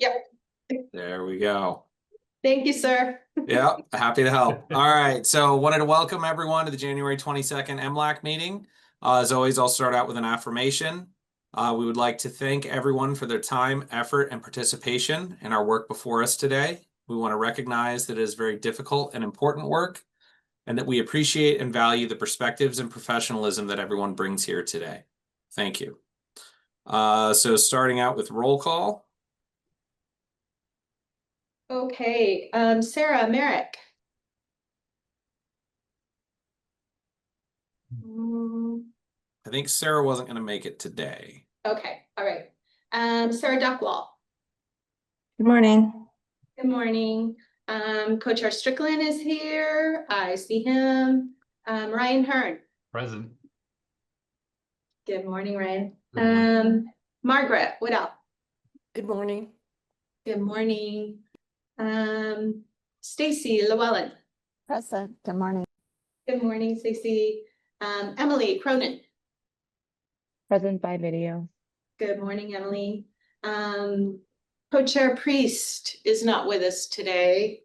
Yep. There we go. Thank you, sir. Yeah, happy to help. All right, so wanted to welcome everyone to the January 22nd MLAC meeting. As always, I'll start out with an affirmation. We would like to thank everyone for their time, effort, and participation in our work before us today. We want to recognize that it is very difficult and important work, and that we appreciate and value the perspectives and professionalism that everyone brings here today. Thank you. So starting out with roll call. Okay, Sarah Merrick. I think Sarah wasn't going to make it today. Okay, all right. Sarah Duckwall. Good morning. Good morning. Co-Chair Strickland is here. I see him. Ryan Hearn. Present. Good morning, Ryan. Good morning. Margaret Woodall. Good morning. Good morning. Stacy Llewellyn. Present. Good morning. Good morning, Stacy. Emily Cronin. Present by video. Good morning, Emily. Co-Chair Priest is not with us today.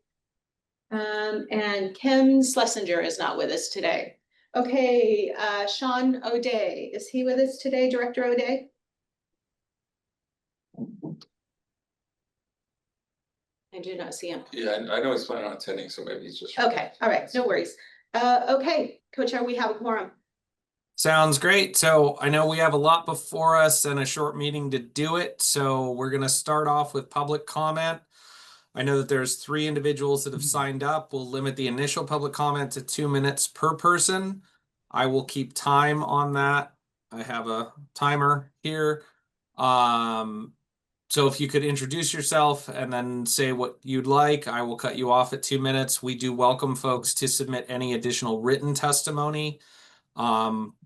And Kim Schlesinger is not with us today. Okay, Sean O'Day, is he with us today, Director O'Day? I do not see him. Yeah, I know he's planning on attending, so maybe he's just. Okay, all right, no worries. Okay, Co-Chair, we have a quorum. Sounds great. So I know we have a lot before us and a short meeting to do it. So we're going to start off with public comment. I know that there's 3 individuals that have signed up. We'll limit the initial public comment to 2 minutes per person. I will keep time on that. I have a timer here. So if you could introduce yourself and then say what you'd like, I will cut you off at 2 minutes. We do welcome folks to submit any additional written testimony.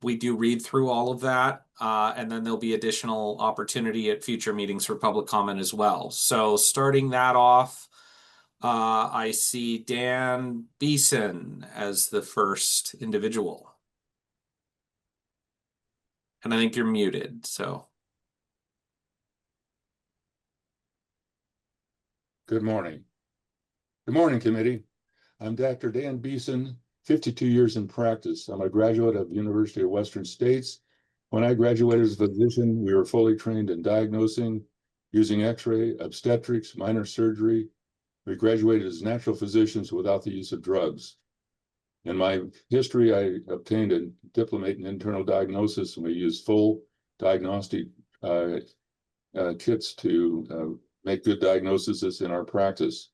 We do read through all of that, and then there'll be additional opportunity at future meetings for public comment as well. So starting that off, I see Dan Beeson as the first individual. And I think you're muted, so. Good morning. Good morning, committee. I'm Dr. Dan Beeson, 52 years in practice. I'm a graduate of the University of Western States. When I graduated as a physician, we were fully trained in diagnosing, using x-ray, obstetrics, minor surgery. We graduated as natural physicians without the use of drugs. In my history, I obtained a diplomate in internal diagnosis, and we used full diagnostic kits to make good diagnoses in our practice.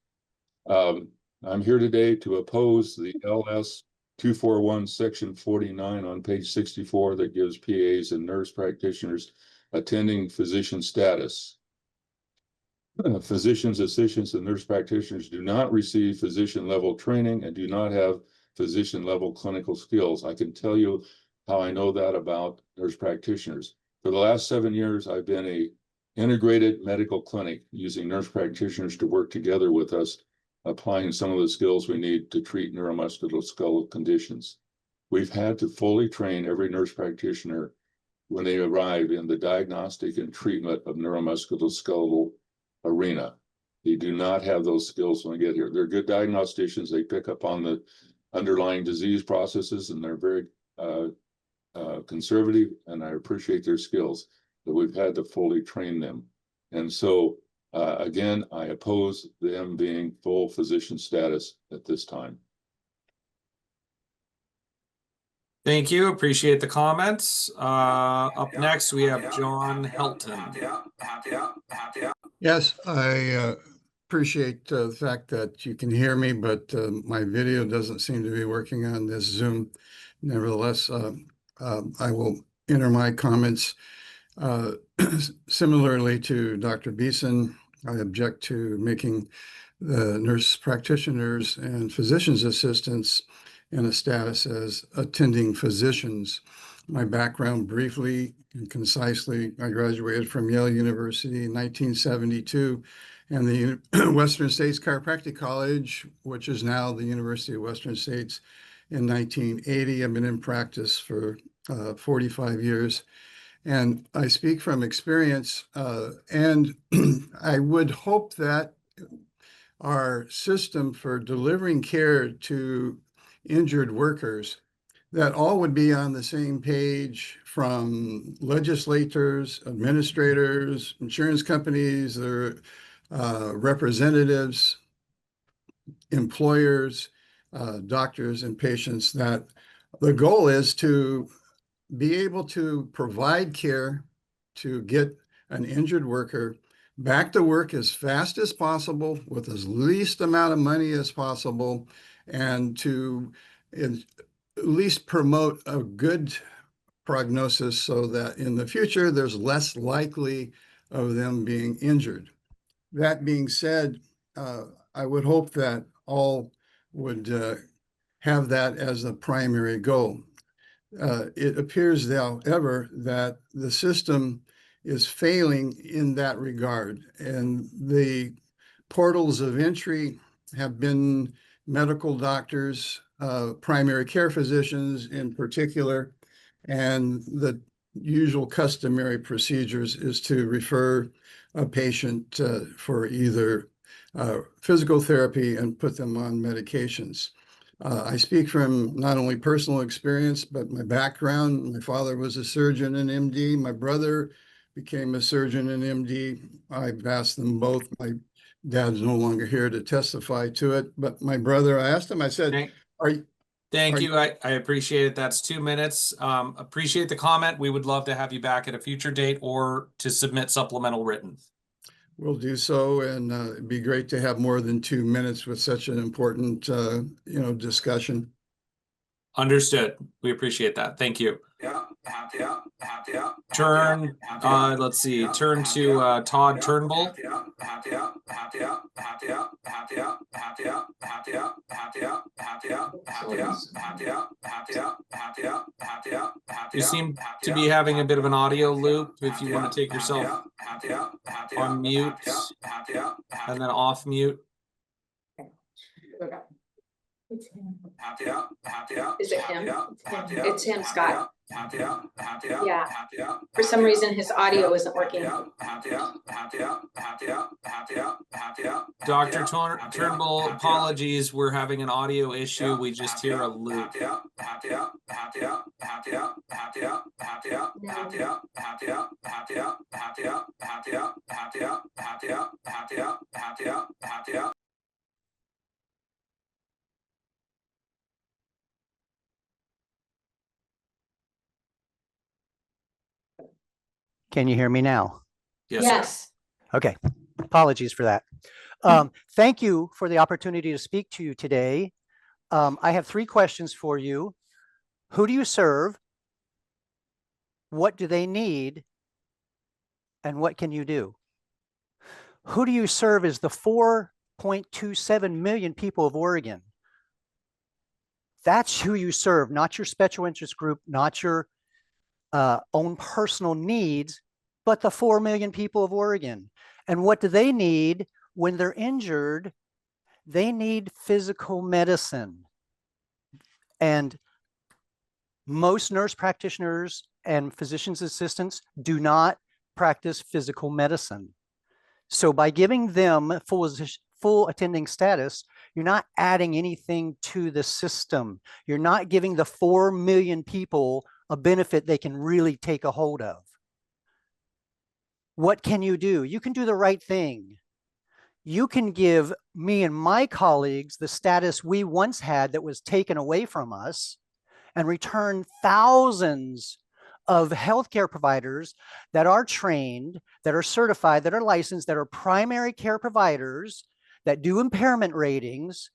I'm here today to oppose the LS 241 section 49 on page 64 that gives PAs and nurse practitioners attending physician status. Physicians, assistants, and nurse practitioners do not receive physician level training and do not have physician level clinical skills. I can tell you how I know that about nurse practitioners. For the last 7 years, I've been a integrated medical clinic using nurse practitioners to work together with us, applying some of the skills we need to treat neuromusculoskeletal conditions. We've had to fully train every nurse practitioner when they arrive in the diagnostic and treatment of neuromusculoskeletal arena. They do not have those skills when they get here. They're good diagnosticians. They pick up on the underlying disease processes, and they're very conservative, and I appreciate their skills, but we've had to fully train them. And so again, I oppose them being full physician status at this time. Thank you. Appreciate the comments. Up next, we have John Helton. Yes, I appreciate the fact that you can hear me, but my video doesn't seem to be working on this Zoom. Nevertheless, I will enter my comments. Similarly to Dr. Beeson, I object to making the nurse practitioners and physician's assistants in a status as attending physicians. My background briefly and concisely, I graduated from Yale University in 1972 and the Western States Chiropractic College, which is now the University of Western States, in 1980. I've been in practice for 45 years. And I speak from experience, and I would hope that our system for delivering care to injured workers, that all would be on the same page, from legislators, administrators, insurance companies, their representatives, employers, doctors and patients, that the goal is to be able to provide care to get an injured worker back to work as fast as possible with as least amount of money as possible, and to at least promote a good prognosis so that in the future there's less likely of them being injured. That being said, I would hope that all would have that as a primary goal. It appears, however, that the system is failing in that regard, and the portals of entry have been medical doctors, primary care physicians in particular, and the usual customary procedures is to refer a patient for either physical therapy and put them on medications. I speak from not only personal experience, but my background. My father was a surgeon and MD. My brother became a surgeon and MD. I've asked them both. My dad's no longer here to testify to it, but my brother, I asked him, I said, Thank Are you. I appreciate it. That's 2 minutes. Appreciate the comment. We would love to have you back at a future date or to submit supplemental written. we'll do so, and it'd be great to have more than 2 minutes with such an important, discussion. Understood. We appreciate that. Thank you. Turn, let's see, turn to Todd Turnbull. You seem to be having a bit of an audio loop. If you want to take yourself on mute and then off mute. Is it him? It's him, Scott. Yeah. For some reason, his audio isn't working. Dr. Turnbull, apologies. We're having an audio issue. We just hear a loop. Can you hear me now? Yes, sir. Yes. Okay, apologies for that. Thank you for the opportunity to speak to you today. I have 3 questions for you. Who do you serve? What do they need? And what can you do? Who do you serve is the 4.27 million people of Oregon. That's who you serve, not your special interest group, not your own personal needs, but the 4 million people of Oregon. And what do they need when they're injured? They need physical medicine. And most nurse practitioners and physician's assistants do not practice physical medicine. So by giving them full attending status, you're not adding anything to the system. You're not giving the 4 million people a benefit they can really take a hold of. What can you do? You can do the right thing. You can give me and my colleagues the status we once had that was taken away from us, and return thousands of healthcare providers that are trained, that are certified, that are licensed, that are primary care providers, that do impairment ratings,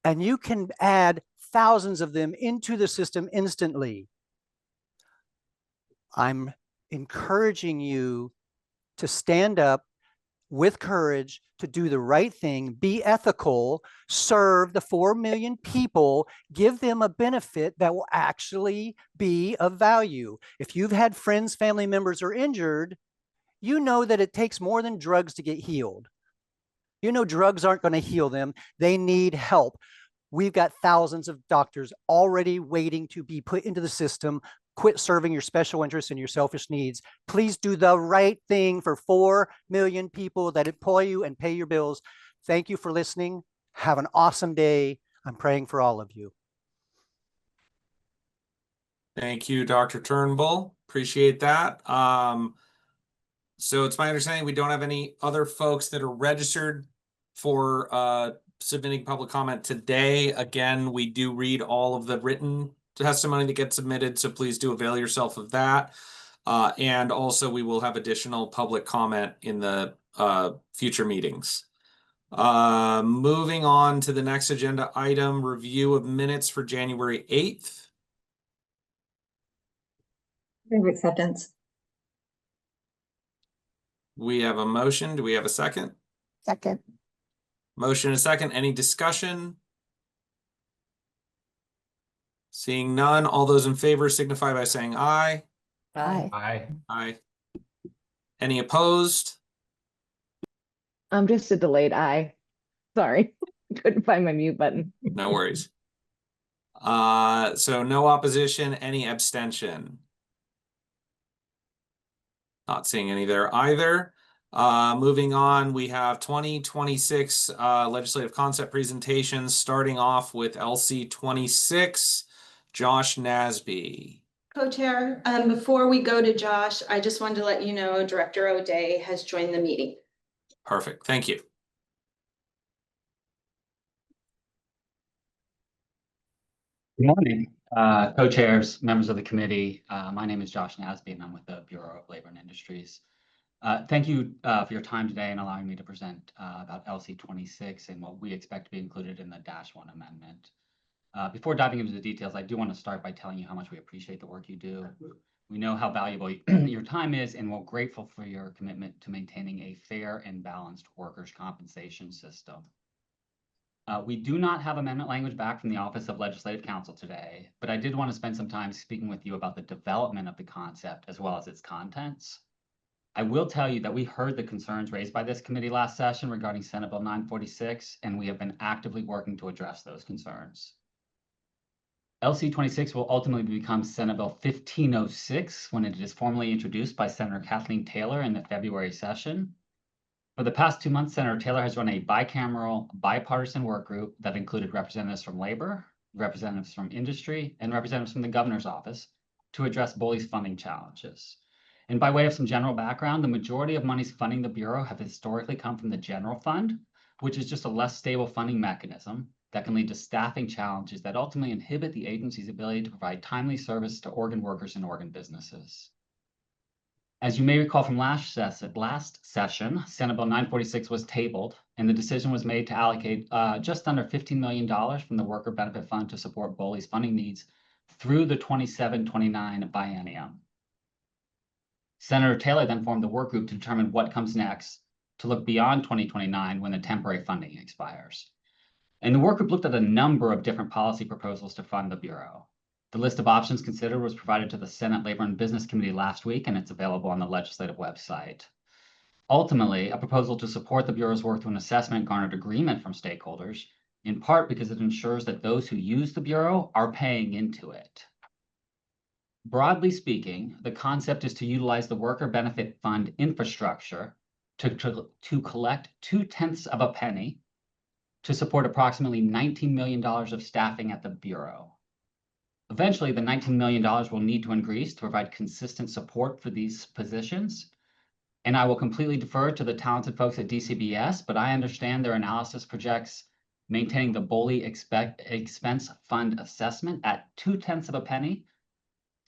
and you can add thousands of them into the system instantly. I'm encouraging you to stand up with courage, to do the right thing, be ethical, serve the 4 million people, give them a benefit that will actually be of value. If you've had friends, family members are injured, you know that it takes more than drugs to get healed. You know drugs aren't going to heal them. They need help. We've got thousands of doctors already waiting to be put into the system Quit serving your special interests and your selfish needs. Please do the right thing for 4 million people that employ you and pay your bills. Thank you for listening. Have an awesome day. I'm praying for all of you. Thank you, Dr. Turnbull. Appreciate that. So it's my understanding we don't have any other folks that are registered for submitting public comment today. Again, we do read all of the written testimony that gets submitted, so please do avail yourself of that. And also we will have additional public comment in the future meetings. Moving on to the next agenda item, review of minutes for January 8th. Acceptance. We have a motion. Do we have a second? Second. Motion and a second. Any discussion? Seeing none, all those in favor signify by saying aye. Aye. Aye. Aye. Any opposed? I'm just a delayed aye. Sorry. Couldn't find my mute button. No worries. So no opposition, any abstention? Not seeing any there either. Moving on, we have 2026 legislative concept presentations, starting off with LC 26, Josh Nasby. Co-chair, before we go to Josh, I just wanted to let you know Director O'Day has joined the meeting. Perfect, thank you. Good morning, co-chairs, members of the committee. My name is Josh Nasby and I'm with the Bureau of Labor and Industries. Thank you for your time today and allowing me to present about LC 26 and what we expect to be included in the -1 amendment. Before diving into the details, I do want to start by telling you how much we appreciate the work you do. We know how valuable your time is, and we're grateful for your commitment to maintaining a fair and balanced workers' compensation system. We do not have amendment language back from the Office of Legislative Counsel today, but I did want to spend some time speaking with you about the development of the concept as well as its contents. I will tell you that we heard the concerns raised by this committee last session regarding Senate Bill 946, and we have been actively working to address those concerns. LC 26 will ultimately become Senate Bill 1506 when it is formally introduced by Senator Kathleen Taylor in the February session. For the past 2 months, Senator Taylor has run a bicameral, bipartisan work group that included representatives from labor, representatives from industry, and representatives from the governor's office to address BOLI's funding challenges. And by way of some general background, the majority of monies funding the Bureau have historically come from the general fund, which is just a less stable funding mechanism that can lead to staffing challenges that ultimately inhibit the agency's ability to provide timely service to Oregon workers and Oregon businesses. As you may recall from last session, Senate Bill 946 was tabled, and the decision was made to allocate just under $15 million from the Worker Benefit Fund to support BOLI's funding needs through the 27-29 biennium. Senator Taylor then formed the work group to determine what comes next to look beyond 2029 when the temporary funding expires. And the work group looked at a number of different policy proposals to fund the Bureau. The list of options considered was provided to the Senate Labor and Business Committee last week, and it's available on the legislative website. Ultimately, a proposal to support the Bureau's work through an assessment garnered agreement from stakeholders, in part because it ensures that those who use the Bureau are paying into it. Broadly speaking, the concept is to utilize the Worker Benefit Fund infrastructure to collect 0.2 of a penny to support approximately $19 million of staffing at the Bureau. Eventually, the $19 million will need to increase to provide consistent support for these positions. And I will completely defer to the talented folks at DCBS, but I understand their analysis projects maintaining the BOLI expense fund assessment at 0.2 of a penny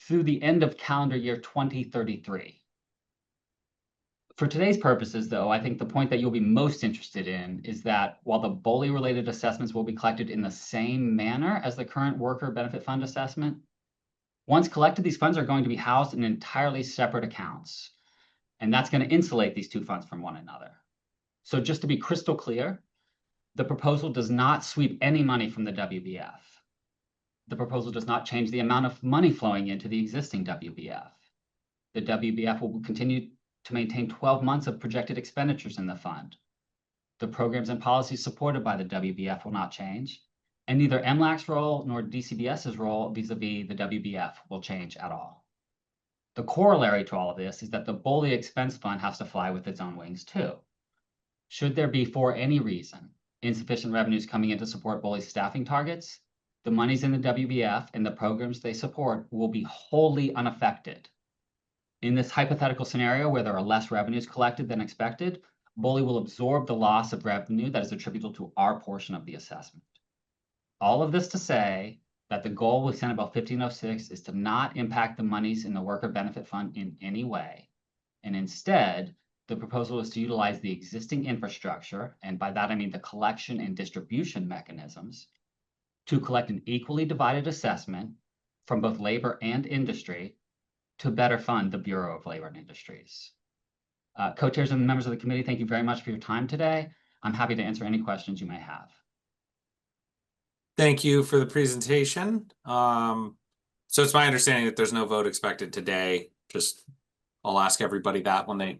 through the end of calendar year 2033. For today's purposes, though, I think the point that you'll be most interested in is that while the BOLI-related assessments will be collected in the same manner as the current Worker Benefit Fund assessment, once collected, these funds are going to be housed in entirely separate accounts. And that's going to insulate these two funds from one another. So just to be crystal clear, the proposal does not sweep any money from the WBF. The proposal does not change the amount of money flowing into the existing WBF. The WBF will continue to maintain 12 months of projected expenditures in the fund. The programs and policies supported by the WBF will not change, and neither MLAC's role nor DCBS's role vis-a-vis the WBF will change at all. The corollary to all of this is that the BOLI expense fund has to fly with its own wings too. Should there be, for any reason, insufficient revenues coming in to support BOLI's staffing targets, the monies in the WBF and the programs they support will be wholly unaffected. In this hypothetical scenario where there are less revenues collected than expected, BOLI will absorb the loss of revenue that is attributable to our portion of the assessment. All of this to say that the goal with Senate Bill 1506 is to not impact the monies in the Worker Benefit Fund in any way. And instead, the proposal is to utilize the existing infrastructure, and by that I mean the collection and distribution mechanisms, to collect an equally divided assessment from both labor and industry to better fund the Bureau of Labor and Industries. Co-chairs and members of the committee, thank you very much for your time today. I'm happy to answer any questions you may have. Thank you for the presentation. So it's my understanding that there's no vote expected today. Just I'll ask everybody that when they.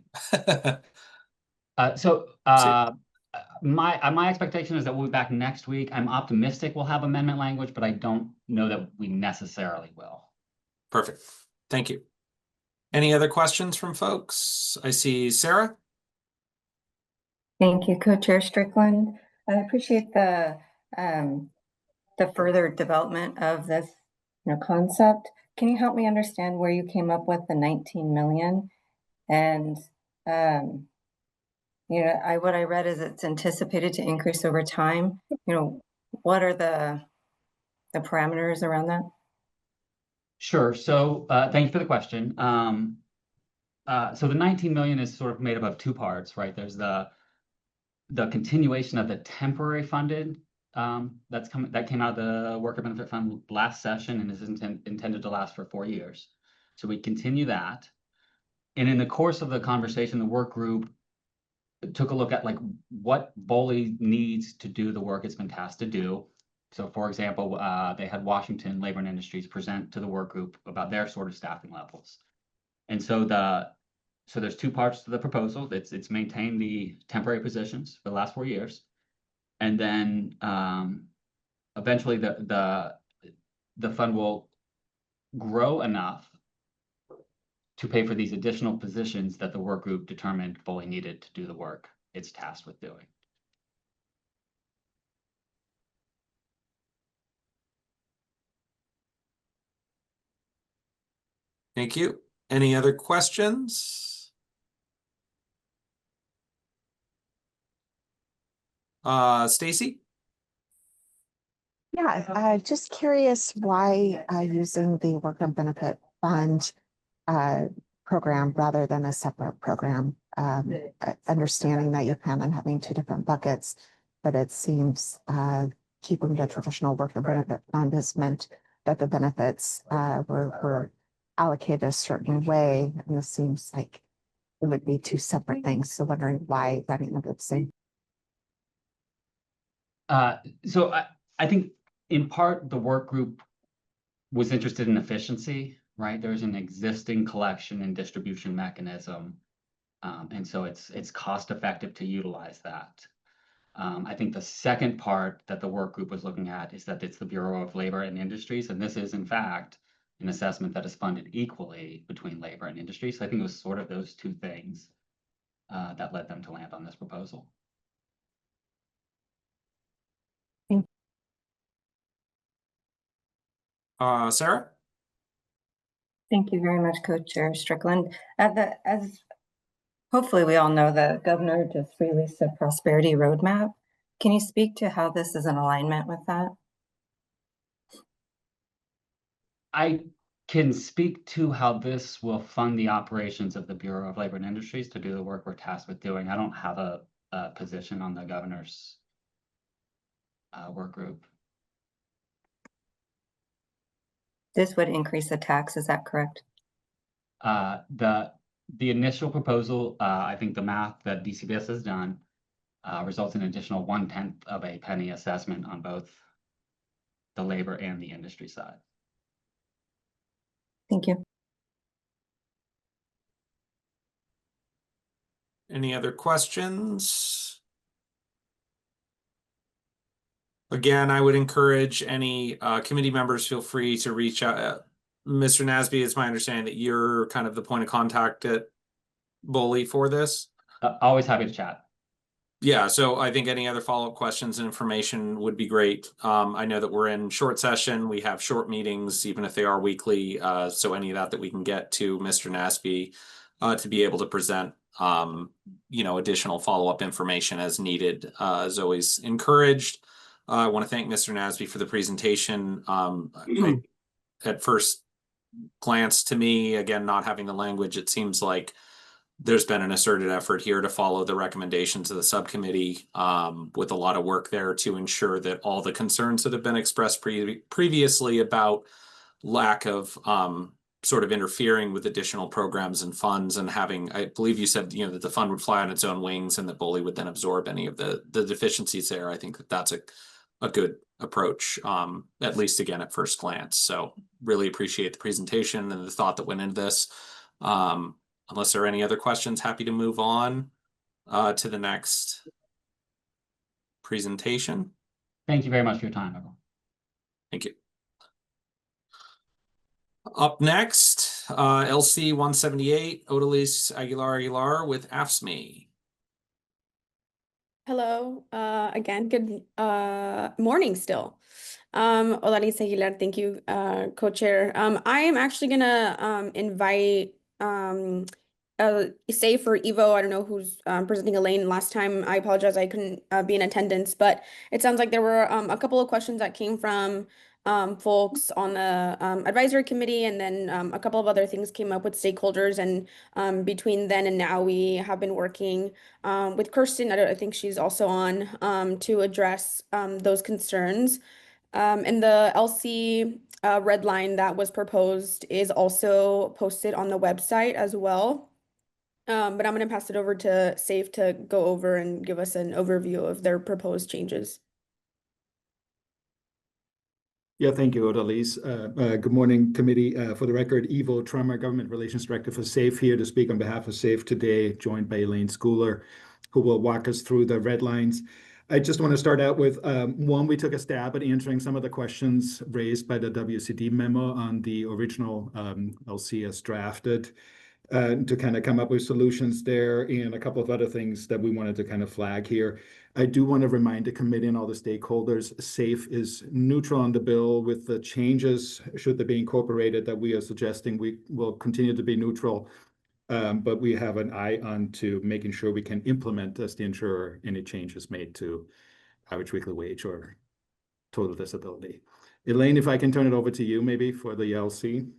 My expectation is that we'll be back next week. I'm optimistic we'll have amendment language, but I don't know that we necessarily will. Perfect. Thank you. Any other questions from folks? I see Sarah. Thank you, Co-Chair Strickland. I appreciate the further development of this, concept. Can you help me understand where you came up with the 19 million? And what I read is it's anticipated to increase over time. What are the parameters around that? Sure. So thank you for the question. So the 19 million is sort of made up of two parts, right? There's the continuation of the temporary funded that came out of the Worker Benefit Fund last session and is intended to last for 4 years. So we continue that. And in the course of the conversation, the work group took a look at what BOLI needs to do the work it's been tasked to do. So for example, they had Washington Labor and Industries present to the work group about their sort of staffing levels. And so there's two parts to the proposal. It's maintained the temporary positions for the last 4 years. And then eventually the fund will grow enough to pay for these additional positions that the work group determined BOLI needed to do the work it's tasked with doing. Thank you. Any other questions? Stacy? Yeah, just curious why using the Worker Benefit Fund program rather than a separate program. Understanding that you plan on having two different buckets, but it seems keeping the traditional Worker Benefit Fund has meant that the benefits were allocated a certain way, and this seems like it would be two separate things. So wondering why running them the same. So I think in part the work group was interested in efficiency, right? There's an existing collection and distribution mechanism, and so it's cost effective to utilize that. I think the second part that the work group was looking at is that it's the Bureau of Labor and Industries, and this is in fact an assessment that is funded equally between labor and industry. So I think it was sort of those two things that led them to land on this proposal. Sarah? Thank you very much, Co-Chair Strickland. As hopefully we all know, the governor just released a prosperity roadmap. Can you speak to how this is in alignment with that? I can speak to how this will fund the operations of the Bureau of Labor and Industries to do the work we're tasked with doing. I don't have a position on the governor's work group. This would increase the tax, is that correct? The initial proposal, I think the math that DCBS has done results in an additional 1/10 of a penny assessment on both the labor and the industry side. Thank you. Any other questions? Again, I would encourage any committee members, feel free to reach out Mr. Nasby, it's my understanding that you're kind of the point of contact at BOLI for this. Always happy to chat. Yeah, so I think any other follow-up questions and information would be great. I know that we're in short session. We have short meetings, even if they are weekly. So any of that we can get to Mr. Nasby to be able to present, additional follow-up information as needed is always encouraged. I want to thank Mr. Nasby for the presentation. At first glance to me, again, not having the language, it seems like there's been an asserted effort here to follow the recommendations of the subcommittee with a lot of work there to ensure that all the concerns that have been expressed previously about lack of sort of interfering with additional programs and funds and having, I believe you said, that the fund would fly on its own wings and that BOLI would then absorb any of the deficiencies there. I think that that's a good approach, at least again at first glance. So really appreciate the presentation and the thought that went into this. Unless there are any other questions, happy to move on to the next presentation. Thank you very much for your time, everyone. Thank you. Up next, LC 178, Odalise Aguilar with AFSCME. Hello, again, good morning still. Odalise Aguilar, thank you, co-chair. I am actually gonna invite say for Evo, I don't know who's presenting Elaine last time. I apologize, I couldn't be in attendance, but it sounds like there were a couple of questions that came from folks on the advisory committee, and then a couple of other things came up with stakeholders, and between then and now we have been working with Kirsten, I think she's also on, to address those concerns. And the LC red line that was proposed is also posted on the website as well. But I'm going to pass it over to Safe to go over and give us an overview of their proposed changes. Yeah, thank you, Odalise. Good morning, committee. For the record, Evo Trummer, Government Relations Director for SAFE, here to speak on behalf of SAFE today, joined by Elaine Schooler, who will walk us through the red lines. I just want to start out with, one, we took a stab at answering some of the questions raised by the WCD memo on the original LC as drafted, to kind of come up with solutions there, and a couple of other things that we wanted to kind of flag here. I do want to remind the committee and all the stakeholders, SAFE is neutral on the bill. With the changes, should they be incorporated, that we are suggesting, we will continue to be neutral. But we have an eye on to making sure we can implement as the insurer any changes made to average weekly wage or total disability. Elaine, if I can turn it over to you maybe for the LC.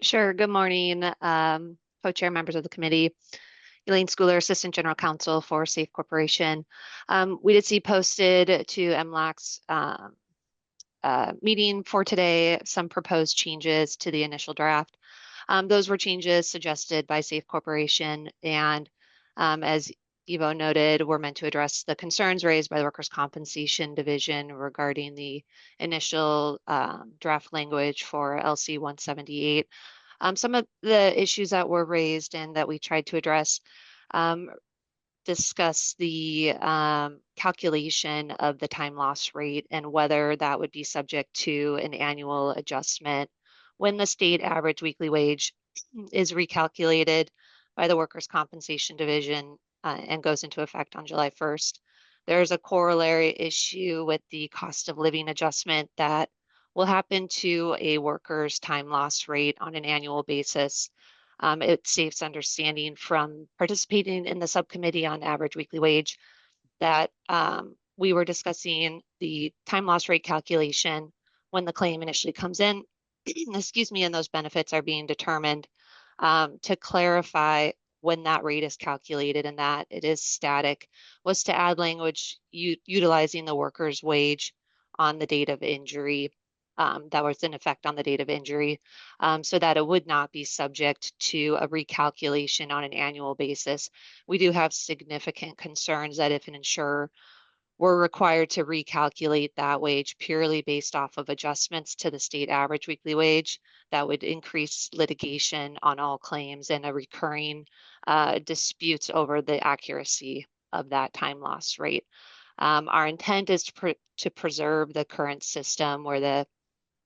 Sure. Good morning, co-chair, members of the committee. Elaine Schooler, Assistant General Counsel for SAFE Corporation. We did see posted to MLAC's meeting for today some proposed changes to the initial draft. Those were changes suggested by SAFE Corporation, and as Evo noted, were meant to address the concerns raised by the Workers' Compensation Division regarding the initial draft language for LC 178. Some of the issues that were raised and that we tried to address discuss the calculation of the time loss rate and whether that would be subject to an annual adjustment when the state average weekly wage is recalculated by the Workers' Compensation Division and goes into effect on July 1st. There's a corollary issue with the cost of living adjustment that will happen to a worker's time loss rate on an annual basis. It's SAFE's understanding from participating in the subcommittee on average weekly wage that we were discussing the time loss rate calculation when the claim initially comes in, excuse me, and those benefits are being determined. To clarify when that rate is calculated and that it is static, was to add language utilizing the worker's wage on the date of injury, that was in effect on the date of injury, so that it would not be subject to a recalculation on an annual basis. We do have significant concerns that if an insurer were required to recalculate that wage purely based off of adjustments to the state average weekly wage, that would increase litigation on all claims and a recurring disputes over the accuracy of that time loss rate. Our intent is to preserve the current system where the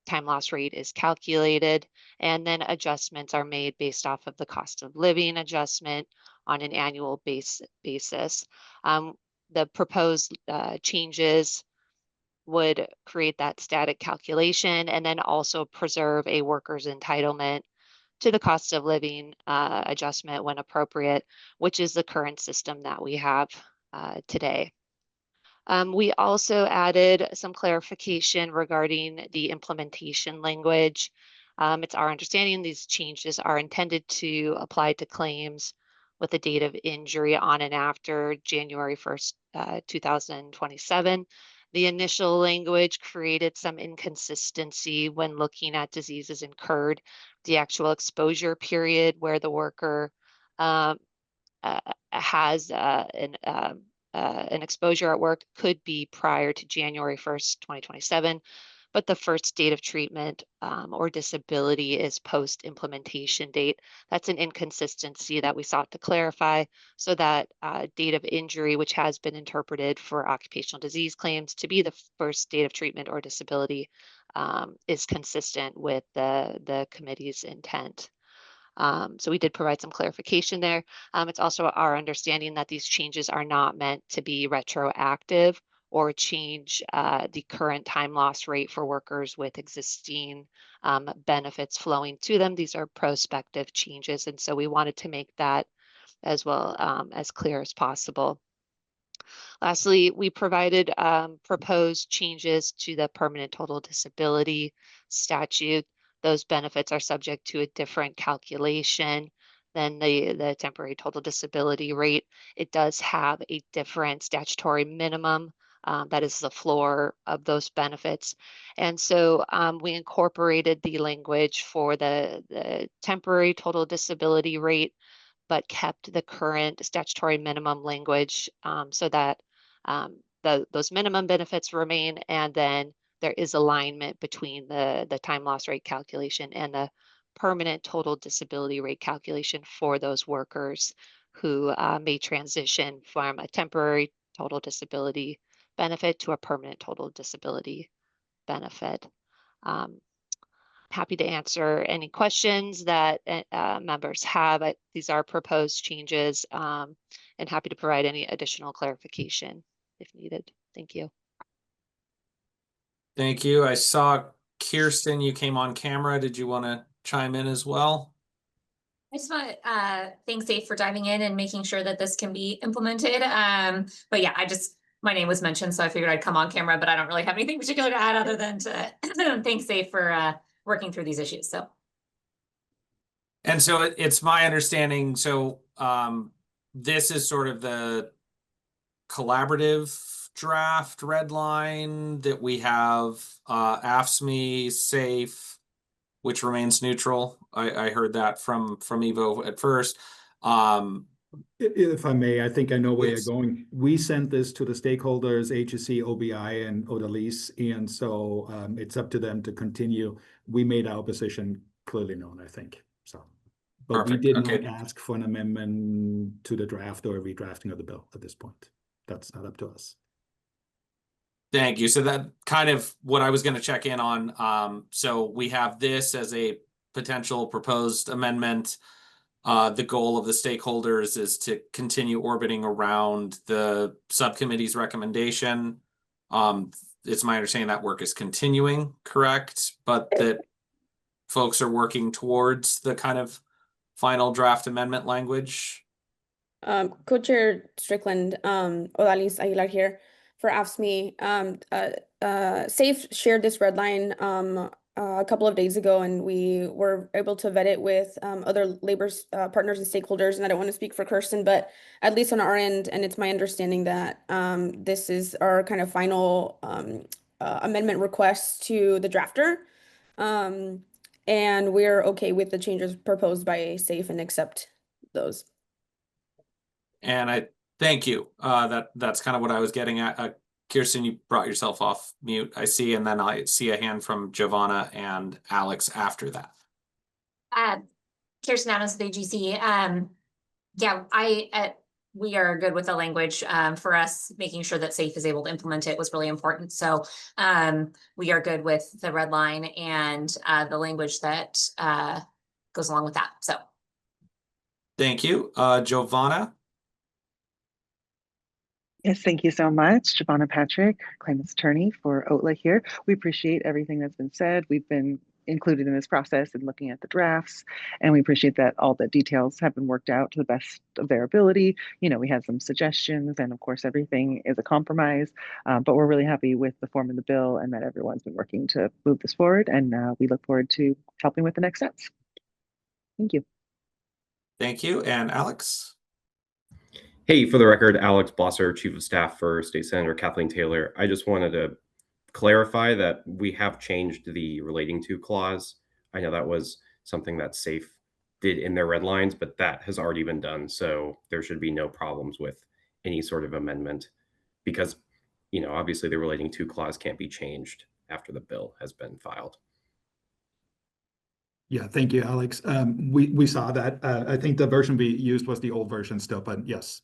time loss rate is calculated, and then adjustments are made based off of the cost of living adjustment on an annual basis. The proposed changes would create that static calculation and then also preserve a worker's entitlement to the cost of living adjustment when appropriate, which is the current system that we have today. We also added some clarification regarding the implementation language. It's our understanding these changes are intended to apply to claims with a date of injury on and after January 1st, 2027. The initial language created some inconsistency when looking at diseases incurred. The actual exposure period where the worker has an exposure at work could be prior to January 1st, 2027, but the first date of treatment or disability is post-implementation date. That's an inconsistency that we sought to clarify so that date of injury, which has been interpreted for occupational disease claims to be the first date of treatment or disability, is consistent with the committee's intent. So we did provide some clarification there. It's also our understanding that these changes are not meant to be retroactive or change the current time loss rate for workers with existing benefits flowing to them. These are prospective changes, and so we wanted to make that as well as clear as possible. Lastly, we provided proposed changes to the permanent total disability statute. Those benefits are subject to a different calculation than the temporary total disability rate. It does have a different statutory minimum that is the floor of those benefits. And so we incorporated the language for the temporary total disability rate, but kept the current statutory minimum language so that those minimum benefits remain, and then there is alignment between the time loss rate calculation and the permanent total disability rate calculation for those workers who may transition from a temporary total disability benefit to a permanent total disability benefit. Happy to answer any questions that members have. These are proposed changes, and happy to provide any additional clarification if needed. Thank you. Thank you. I saw Kirsten, you came on camera. Did you want to chime in as well? I just want to thank SAFE for diving in and making sure that this can be implemented. But yeah, my name was mentioned, so I figured I'd come on camera, but I don't really have anything particular to add other than to thank SAFE for working through these issues. So. And so it's my understanding, so this is sort of the collaborative draft red line that we have AFSCME, SAFE, which remains neutral. I heard that from Evo at first. If I may, I think I know where Yes. you're going. We sent this to the stakeholders, HSC, OBI, and Odalise, and so it's up to them to continue. We made our position clearly known, I think. So, but Perfect. we did Okay. not ask for an amendment to the draft or a redrafting of the bill at this point. That's not up to us. Thank you. So that kind of what I was going to check in on. So we have this as a potential proposed amendment. The goal of the stakeholders is to continue orbiting around the subcommittee's recommendation. It's my understanding that work is continuing, correct? But that folks are working towards the kind of final draft amendment language. Co-chair Strickland, Odalise Aguilar here for AFSCME. SAFE shared this red line a couple of days ago, and we were able to vet it with other labor partners and stakeholders. And I don't want to speak for Kirsten, but at least on our end, and it's my understanding that this is our kind of final amendment request to the drafter. And we're okay with the changes proposed by SAFE and accept those. And I thank you. That's kind of what I was getting at. Kirsten, you brought yourself off mute, I see, and then I see a hand from Giovanna and Alex after that. Kirsten Adams with AGC. Yeah, we are good with the language. For us, making sure that SAFE is able to implement it was really important. So we are good with the red line and the language that goes along with that. So. Thank you. Giovanna? Yes, thank you so much. Giovanna Patrick, claimants attorney for OTLA here. We appreciate everything that's been said. We've been included in this process and looking at the drafts, and we appreciate that all the details have been worked out to the best of their ability. You know, we had some suggestions, and of course, everything is a compromise, but we're really happy with the form of the bill and that everyone's been working to move this forward, and we look forward to helping with the next steps. Thank you. Thank you. And Alex? Hey, for the record, Alex Blosser, Chief of Staff for State Senator Kathleen Taylor. I just wanted to clarify that we have changed the relating to clause. I know that was something that SAFE did in their red lines, but that has already been done. So there should be no problems with any sort of amendment because, you know, obviously the relating to clause can't be changed after the bill has been filed. Yeah, thank you, Alex. We saw that. I think the version we used was the old version still, but yes.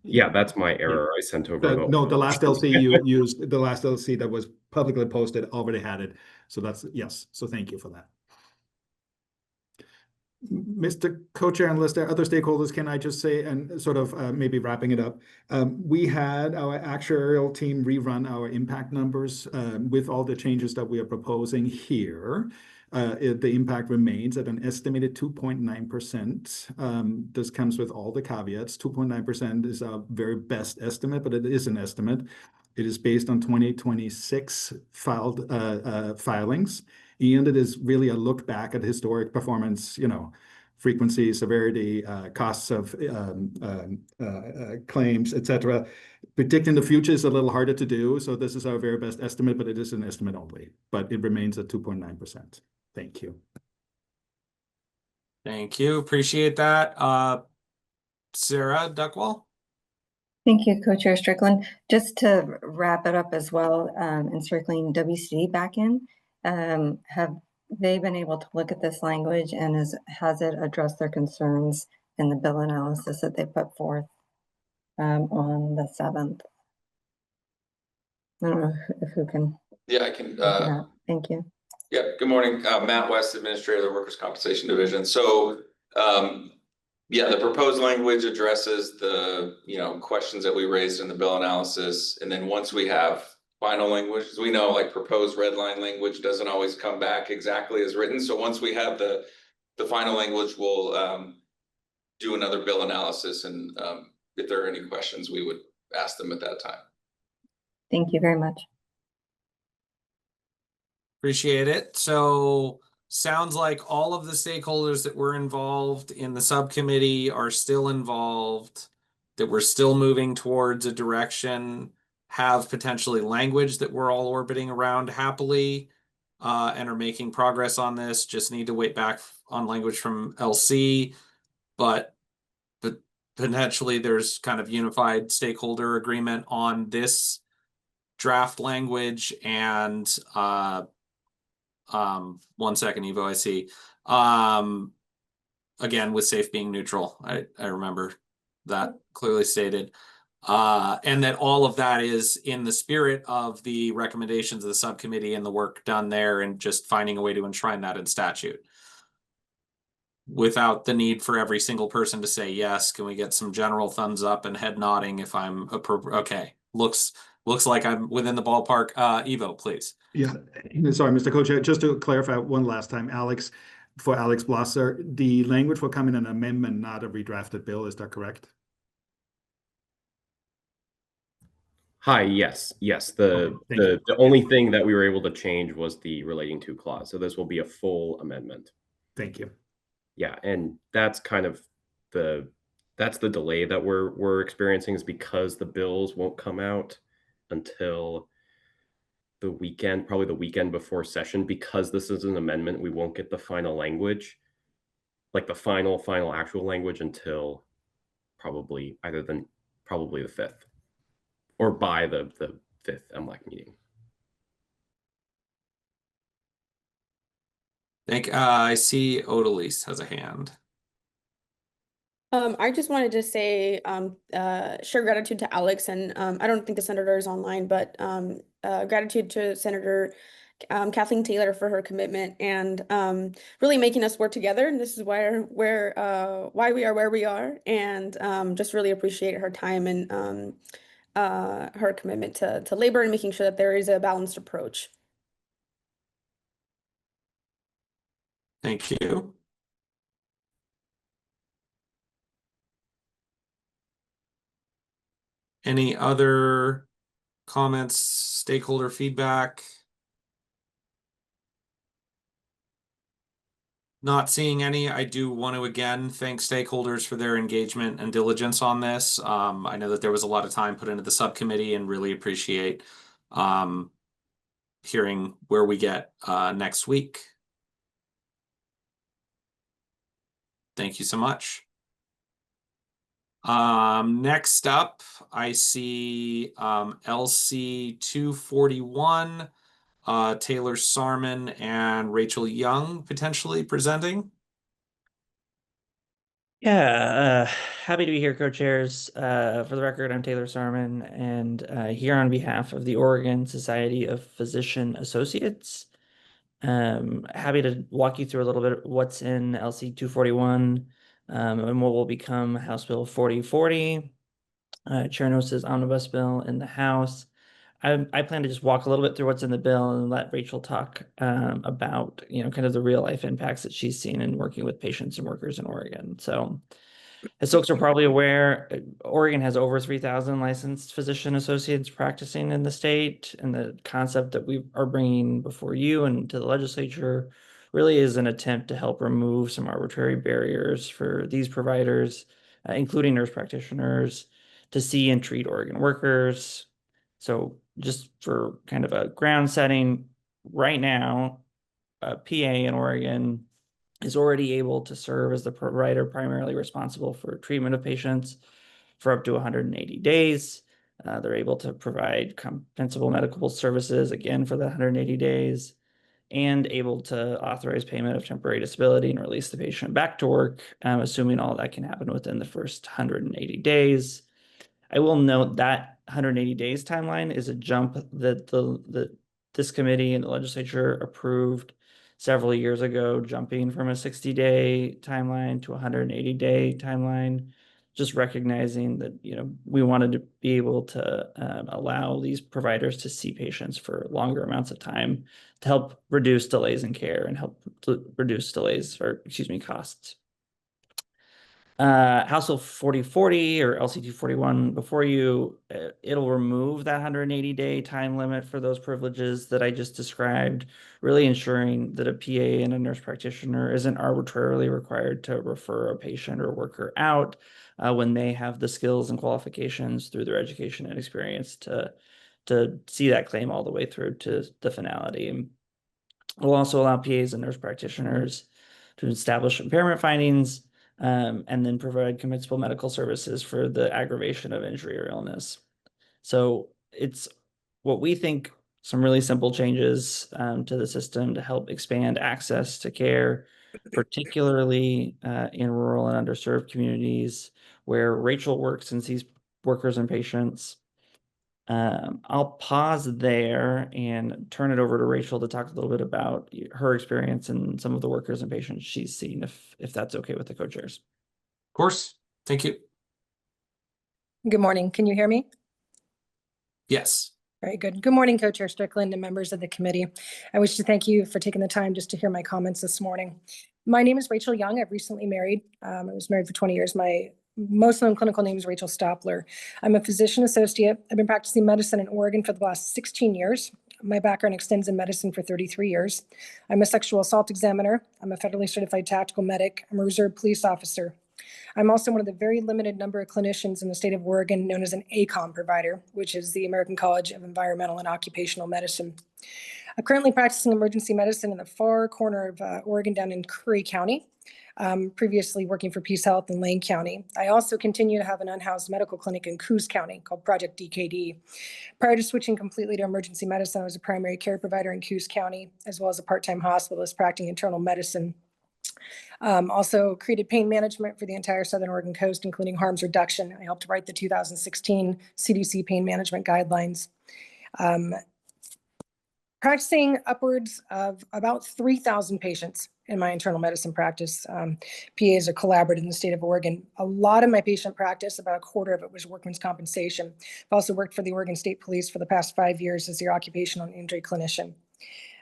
Yeah, that's my error. I sent over the last LC you used, the last LC that was publicly posted already had it. So that's, yes. So thank you for that. Mr. Co-Chair, unless there are other stakeholders, can I just say, and sort of maybe wrapping it up, we had our actuarial team rerun our impact numbers with all the changes that we are proposing here. The impact remains at an estimated 2.9%. This comes with all the caveats. 2.9% is our very best estimate, but it is an estimate. It is based on 2026 filed filings, and it is really a look back at historic performance, you know, frequency, severity, costs of claims, etc. Predicting the future is a little harder to do, so this is our very best estimate, but it is an estimate only. But it remains at 2.9%. Thank you. Thank you. Appreciate that. Sarah Duckwall? Thank you, Co-Chair Strickland. Just to wrap it up as well, and circling WCD back in, have they been able to look at this language and has it addressed their concerns in the bill analysis that they put forth on the 7th? I don't know if who can. Yeah, I can. Thank you. Yeah, good morning. Matt West, Administrator of the Workers' Compensation Division. So, yeah, the proposed language addresses the, questions that we raised in the bill analysis. And then once we have final language, as we know, like proposed red line language doesn't always come back exactly as written. So once we have the final language, we'll do another bill analysis. And if there are any questions, we would ask them at that time. Thank you very much. Appreciate it. So sounds like all of the stakeholders that were involved in the subcommittee are still involved, that we're still moving towards a direction, have potentially language that we're all orbiting around happily, and are making progress on this. Just need to wait back on language from LC, but potentially there's kind of unified stakeholder agreement on this draft language. And 1 second, Evo, I see. Again, with SAFE being neutral, I remember that clearly stated. And that all of that is in the spirit of the recommendations of the subcommittee and the work done there, and just finding a way to enshrine that in statute. Without the need for every single person to say yes. Can we get some general thumbs up and head nodding if I'm appropriate? Okay, looks like I'm within the ballpark. Evo, please. Yeah, sorry, Mr. Co-Chair, just to clarify one last time, Alex, for Alex Blosser, the language will come in an amendment, not a redrafted bill. Is that correct? Hi, yes. The only thing that we were able to change was the relating to clause. So this will be a full amendment. Thank you. Yeah, and that's kind of that's the delay that we're experiencing, is because the bills won't come out until the weekend, probably the weekend before session. Because this is an amendment, we won't get the final language, like the final actual language, until probably the 5th, or by the 5th MLAC meeting. I see Odalise has a hand. I just wanted to say, share gratitude to Alex, and I don't think the senator is online, but gratitude to Senator Kathleen Taylor for her commitment and really making us work together. And this is why we are where we are, and just really appreciate her time and her commitment to labor and making sure that there is a balanced approach. Thank you. Any other comments, stakeholder feedback? Not seeing any. I do want to again thank stakeholders for their engagement and diligence on this. I know that there was a lot of time put into the subcommittee and really appreciate hearing where we get next week. Thank you so much. Next up, I see LC 241, Taylor Sarman and Rachel Young potentially presenting. Yeah, happy to be here, co-chairs. For the record, I'm Taylor Sarman, and here on behalf of the Oregon Society of Physician Associates. Happy to walk you through a little bit of what's in LC 241 and what will become House Bill 4040, Chair Nose's omnibus bill in the House. I plan to just walk a little bit through what's in the bill and let Rachel talk about, kind of the real life impacts that she's seen in working with patients and workers in Oregon. So as folks are probably aware, Oregon has over 3,000 licensed physician associates practicing in the state, and the concept that we are bringing before you and to the legislature really is an attempt to help remove some arbitrary barriers for these providers, including nurse practitioners, to see and treat Oregon workers. So just for kind of a ground setting, right now, PA in Oregon is already able to serve as the provider primarily responsible for treatment of patients for up to 180 days. They're able to provide compensable medical services again for the 180 days and able to authorize payment of temporary disability and release the patient back to work, assuming all that can happen within the first 180 days. I will note that 180 days timeline is a jump that this committee and the legislature approved several years ago, jumping from a 60-day timeline to a 180-day timeline, just recognizing that, we wanted to be able to allow these providers to see patients for longer amounts of time to help reduce delays in care and help reduce costs. House Bill 4040 or LC 241 before you, it'll remove that 180-day time limit for those privileges that I just described, really ensuring that a PA and a nurse practitioner isn't arbitrarily required to refer a patient or worker out when they have the skills and qualifications through their education and experience to see that claim all the way through to the finality. We'll also allow PAs and nurse practitioners to establish impairment findings and then provide compensable medical services for the aggravation of injury or illness. So it's what we think some really simple changes to the system to help expand access to care, particularly in rural and underserved communities where Rachel works and sees workers and patients. I'll pause there and turn it over to Rachel to talk a little bit about her experience and some of the workers and patients she's seen, if that's okay with the co-chairs. Of course. Thank you. Good morning. Can you hear me? Yes. Very good. Good morning, Co-Chair Strickland and members of the committee. I wish to thank you for taking the time just to hear my comments this morning. My name is Rachel Young. I've recently married. I was married for 20 years. My most known clinical name is Rachel Stopler. I'm a physician associate. I've been practicing medicine in Oregon for the last 16 years. My background extends in medicine for 33 years. I'm a sexual assault examiner. I'm a federally certified tactical medic. I'm a reserve police officer. I'm also one of the very limited number of clinicians in the state of Oregon known as an ACOM provider, which is the American College of Environmental and Occupational Medicine. I'm currently practicing emergency medicine in the far corner of Oregon down in Curry County, previously working for Peace Health in Lane County. I also continue to have an unhoused medical clinic in Coos County called Project DKD. Prior to switching completely to emergency medicine, I was a primary care provider in Coos County, as well as a part-time hospitalist practicing internal medicine Also created pain management for the entire Southern Oregon coast, including harms reduction. I helped write the 2016 CDC pain management guidelines. Practicing upwards of about 3,000 patients in my internal medicine practice. PAs are collaborative in the state of Oregon. A lot of my patient practice, about a quarter of it, was workman's compensation. I've also worked for the Oregon State Police for the past 5 years as their occupational injury clinician.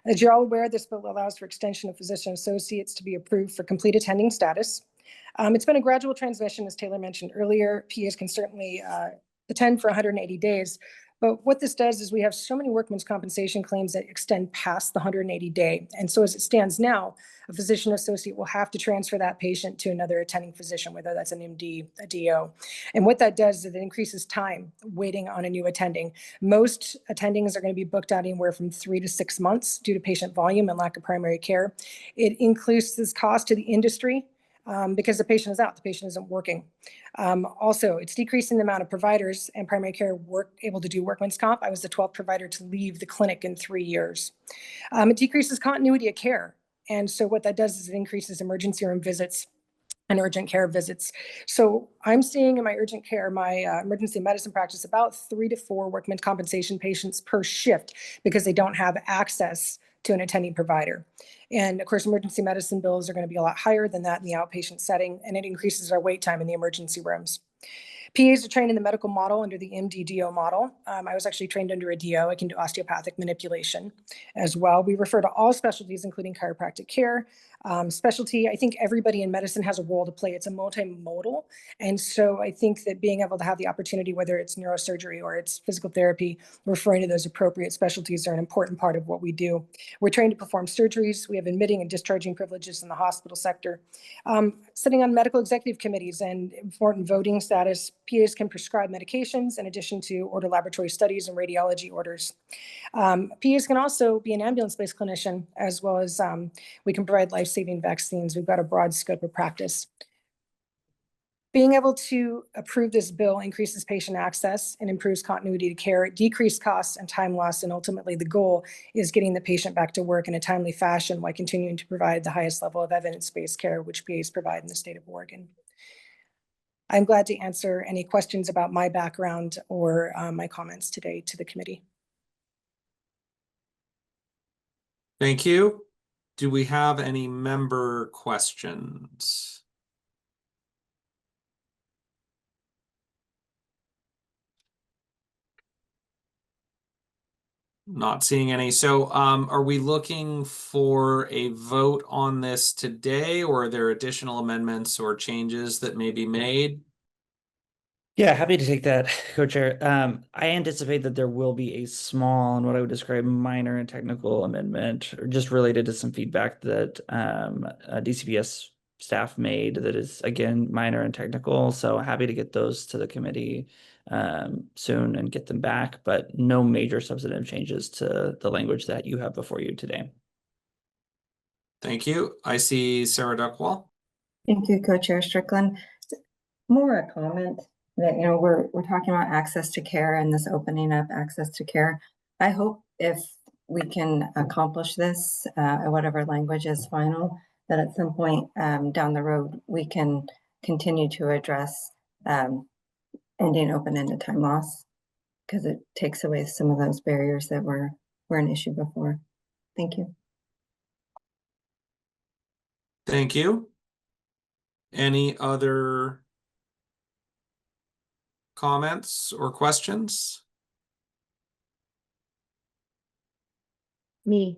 As you're all aware, this bill allows for extension of physician associates to be approved for complete attending status. It's been a gradual transition, as Taylor mentioned earlier. PAs can certainly attend for 180 days. But what this does is we have so many workman's compensation claims that extend past the 180 day. And so as it stands now, a physician associate will have to transfer that patient to another attending physician, whether that's an MD, a DO. And what that does is it increases time waiting on a new attending. Most attendings are going to be booked out anywhere from 3 to 6 months due to patient volume and lack of primary care. It increases cost to the industry because the patient is out, the patient isn't working. Also, it's decreasing the amount of providers and primary care able to do workman's comp. I was the 12th provider to leave the clinic in 3 years. It decreases continuity of care. And so what that does is it increases emergency room visits and urgent care visits. So I'm seeing in my urgent care, my emergency medicine practice, about 3 to 4 workman's compensation patients per shift because they don't have access to an attending provider. And of course, emergency medicine bills are going to be a lot higher than that in the outpatient setting, and it increases our wait time in the emergency rooms. PAs are trained in the medical model under the MD-DO model. I was actually trained under a DO. I can do osteopathic manipulation as well. We refer to all specialties, including chiropractic care. Specialty, I think everybody in medicine has a role to play. It's a multimodal. And so I think that being able to have the opportunity, whether it's neurosurgery or it's physical therapy, referring to those appropriate specialties are an important part of what we do. We're trained to perform surgeries. We have admitting and discharging privileges in the hospital sector. Sitting on medical executive committees and important voting status, PAs can prescribe medications in addition to order laboratory studies and radiology orders. PAs can also be an ambulance-based clinician, as well as we can provide life-saving vaccines. We've got a broad scope of practice. Being able to approve this bill increases patient access and improves continuity of care, decreased costs and time loss, and ultimately the goal is getting the patient back to work in a timely fashion while continuing to provide the highest level of evidence-based care which PAs provide in the state of Oregon. I'm glad to answer any questions about my background or my comments today to the committee. Thank you. Do we have any member questions? Not seeing any. So are we looking for a vote on this today, or are there additional amendments or changes that may be made? Yeah, happy to take that, Co-Chair. I anticipate that there will be a small and what I would describe minor and technical amendment, or just related to some feedback that DCBS staff made that is, again, minor and technical. So happy to get those to the committee soon and get them back, but no major substantive changes to the language that you have before you today. Thank you. I see Sarah Duckwall. Thank you, Co-Chair Strickland. More a comment that, you know, we're talking about access to care and this opening up access to care. I hope if we can accomplish this, whatever language is final, that at some point down the road, we can continue to address ending open-ended time loss, because it takes away some of those barriers that were an issue before. Thank you. Thank you. Any other comments or questions? Me.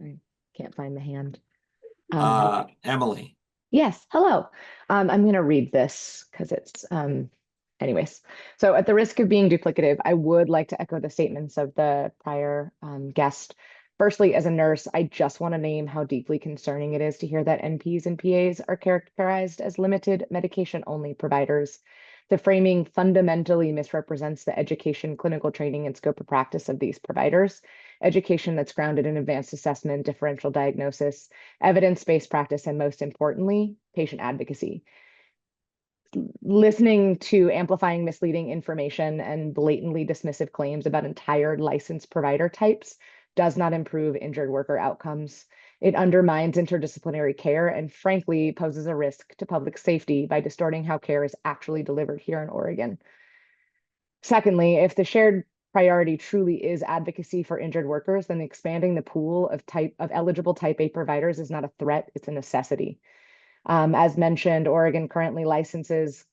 I can't find the hand. Emily. Yes, hello. I'm going to read this because it's, anyways. So at the risk of being duplicative, I would like to echo the statements of the prior guest. Firstly, as a nurse, I just want to name how deeply concerning it is to hear that NPs and PAs are characterized as limited medication-only providers. The framing fundamentally misrepresents the education, clinical training, and scope of practice of these providers. Education that's grounded in advanced assessment, differential diagnosis, evidence-based practice, and most importantly, patient advocacy. Listening to amplifying misleading information and blatantly dismissive claims about entire licensed provider types does not improve injured worker outcomes. It undermines interdisciplinary care and frankly poses a risk to public safety by distorting how care is actually delivered here in Oregon. Secondly, if the shared priority truly is advocacy for injured workers, then expanding the pool of eligible type A providers is not a threat, it's a necessity. As mentioned, Oregon currently licenses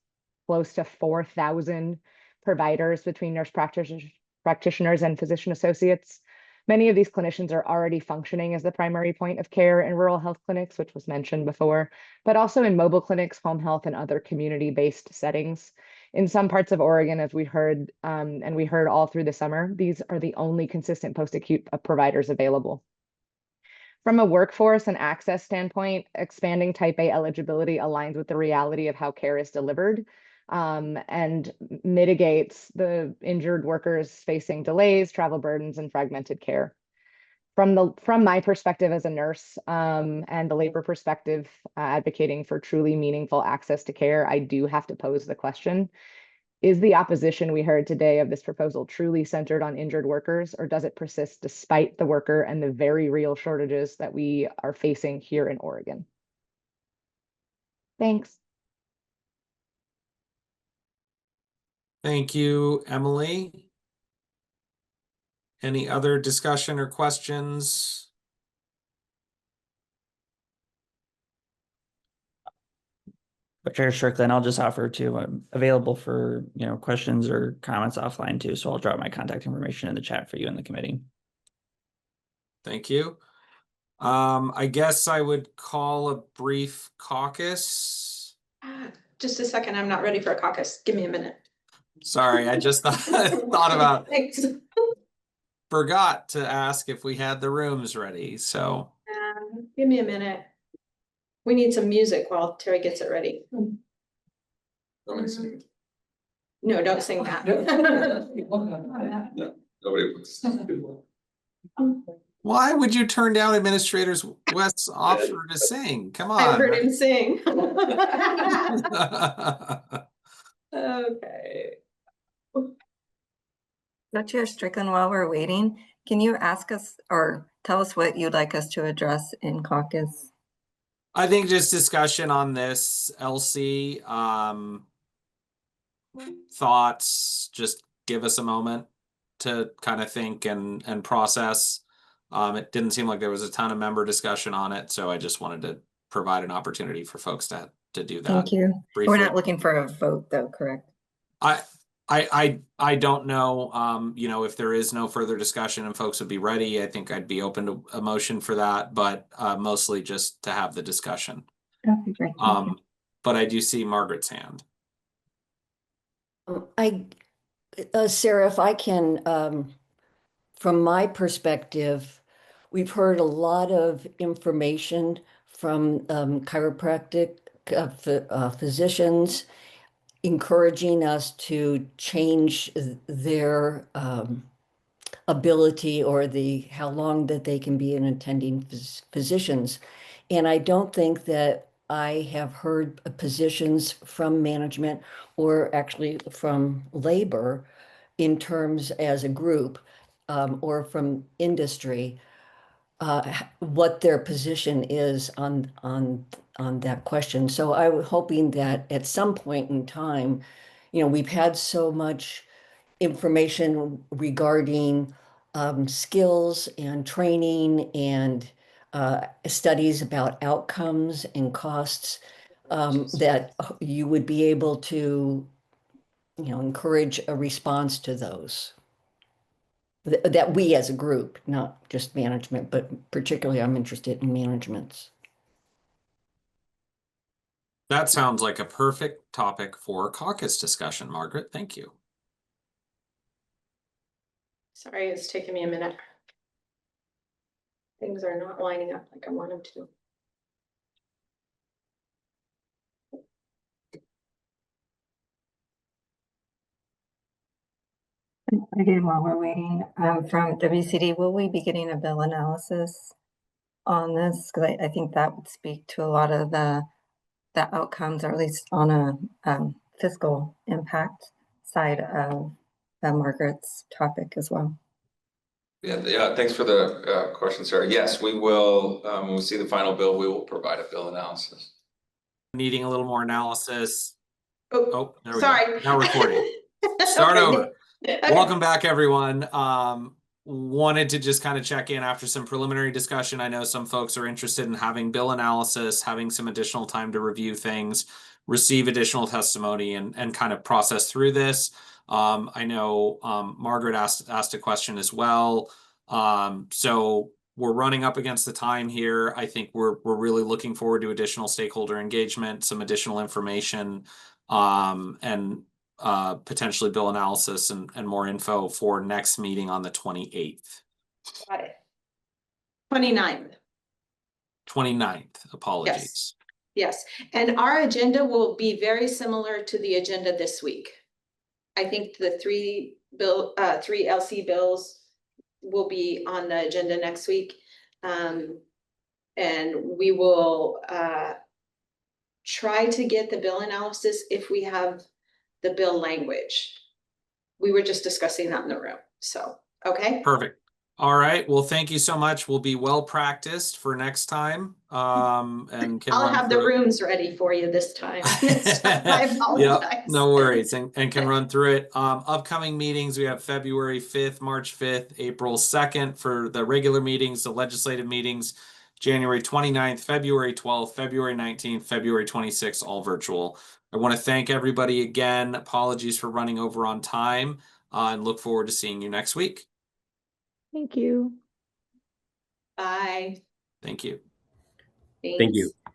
close to 4,000 providers between nurse practitioners and physician associates. Many of these clinicians are already functioning as the primary point of care in rural health clinics, which was mentioned before, but also in mobile clinics, home health, and other community-based settings. In some parts of Oregon, as we heard, and we heard all through the summer, these are the only consistent post-acute providers available. From a workforce and access standpoint, expanding type A eligibility aligns with the reality of how care is delivered, and mitigates the injured workers facing delays, travel burdens, and fragmented care. From my perspective as a nurse, and the labor perspective, advocating for truly meaningful access to care, I do have to pose the question: is the opposition we heard today of this proposal truly centered on injured workers, or does it persist despite the worker and the very real shortages that we are facing here in Oregon? Thanks. Thank you, Emily. Any other discussion or questions? Chair Strickland, I'll just offer to available for questions or comments offline too. So I'll drop my contact information in the chat for you in the committee. Thank you. I guess I would call a brief caucus. Just a second, I'm not ready for a caucus. Give me a minute. Sorry, I just thought about, Thanks. forgot to ask if we had the rooms ready, so. Give me a minute. We need some music while Terry gets it ready. Nobody sing. No, don't sing that. No, nobody wants. Why would you turn down Administrator West's offer to sing? Come on. I've heard him sing. Okay. Chair Strickland, while we're waiting, can you ask us or tell us what you'd like us to address in caucus? I think just discussion on this, Elsie, thoughts, just give us a moment to kind of think and process. It didn't seem like there was a ton of member discussion on it, so I just wanted to provide an opportunity for folks to do that. Thank you. Briefly. We're not looking for a vote though, correct? I don't know, if there is no further discussion and folks would be ready, I think I'd be open to a motion for that, but mostly just to have the discussion. Okay, great. Thank you. But I do see Margaret's hand. Sarah, if I can, from my perspective, we've heard a lot of information from chiropractic physicians encouraging us to change their ability or how long that they can be an attending physicians. And I don't think that I have heard positions from management or actually from labor in terms as a group or from industry, what their position is on that question. So I was hoping that at some point in time, we've had so much information regarding skills and training and studies about outcomes and costs, that you would be able to, encourage a response to those. That we as a group, not just management, but particularly I'm interested in managements. That sounds like a perfect topic for caucus discussion, Margaret. Thank you. Sorry, it's taking me a minute. Things are not lining up like I want them to. Again, while we're waiting, from WCD, will we be getting a bill analysis on this? Because I think that would speak to a lot of the outcomes, or at least on a fiscal impact side of Margaret's topic as well. Yeah, thanks for the question, Sarah. Yes, we will, when we see the final bill, we will provide a bill analysis. Needing a little more analysis. Oh, Oh, there we sorry. go. Now recording. Start Okay. over. Okay. Welcome back, everyone. Wanted to just kind of check in after some preliminary discussion. I know some folks are interested in having bill analysis, having some additional time to review things, receive additional testimony, and kind of process through this. I know Margaret asked a question as well. So we're running up against the time here. I think we're really looking forward to additional stakeholder engagement, some additional information, and potentially bill analysis and more info for next meeting on the 28th. Got it. 29th. 29th, apologies. Yes, and our agenda will be very similar to the agenda this week. I think the three LC bills will be on the agenda next week. And we will try to get the bill analysis if we have the bill language. We were just discussing that in the room, so, okay? Perfect. All right, well, thank you so much. We'll be well practiced for next time. And can I'll run have the through it. rooms ready for you this time. I apologize. Yep, no worries, and can run through it. Upcoming meetings, we have February 5th, March 5th, April 2nd for the regular meetings, the legislative meetings, January 29th, February 12th, February 19th, February 26th, all virtual. I want to thank everybody again. Apologies for running over on time, and look forward to seeing you next week. Thank you. Bye. Thank you. Thank you. Thanks.